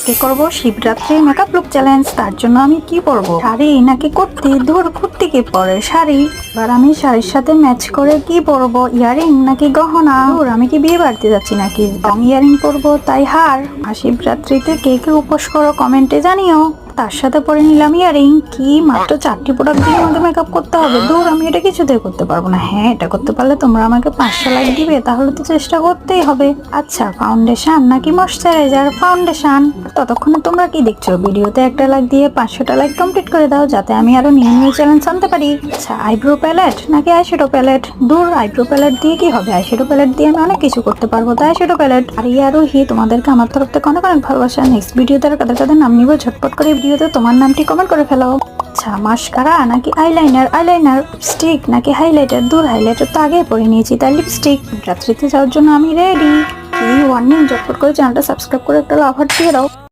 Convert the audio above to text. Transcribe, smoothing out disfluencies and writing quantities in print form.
আজকে করব Shivratri makeup look challenge. তার জন্য আমি কি পরবো, শাড়ি নাকি কুর্তি? ধর কুর্তি কে পরে, শাড়ি। এবার আমি শাড়ির সাথে ম্যাচ করে কি পরবো, ইয়ারিং নাকি গহনা? ধর আমি কি বিয়ে বাড়তে যাচ্ছি নাকি? লং ইয়ারিং পরবো তাই হার। আর শিবরাত্রিতে কে কে উপোস করো কমেন্টে জানিও। তার সাথে পরে নিলাম ইয়ারিং। কি মাত্র 4টি প্রোডাক্ট দিয়ে আমাকে মেকআপ করতে হবে? দূর, আমি এটা কিছুতেই করতে পারবো না। হ্যাঁ, এটা করতে পারলে তোমরা আমাকে 500 লাইক দিবে, তাহলে তো চেষ্টা করতেই হবে। আচ্ছা, ফাউন্ডেশন নাকি ময়শ্চারাইজার? ফাউন্ডেশন। ততক্ষণে তোমরা কি দেখছো? ভিডিওতে একটা লাইক দিয়ে 500টা লাইক কমপ্লিট করে দাও, যাতে আমি আরো নিউ নিউ চ্যালেঞ্জ আনতে পারি। আচ্ছা, আইব্রো প্যালেট নাকি আইশ্যাডো প্যালেট? দূর, আইব্রো প্যালেট দিয়ে কি হবে? আইশ্যাডো প্যালেট দিয়ে আমি অনেক কিছু করতে পারবো, তাই আইশ্যাডো প্যালেট। আর ইয়ারোহি, তোমাদেরকে আমার তরফ থেকে অনেক অনেক ভালোবাসা। নেক্সট ভিডিওতে আর কাদের কাদের নাম নিবো, ঝটপট করে ভিডিওতে তোমার নামটি কমেন্ট করে ফেলো। আচ্ছা, মাস্কারা নাকি আইলাইনার? আইলাইনার। লিপস্টিক নাকি হাইলাইটার? দূর, হাইলাইটার তো আগে পরে নিয়েছি, তাই লিপস্টিক। রাত্রিতে যাওয়ার জন্য আমি রেডি। কি ওয়ার্নিং, ঝটপট করে চ্যানেলটা সাবস্ক্রাইব করে একটা লাভ হার্ট দিয়ে দাও।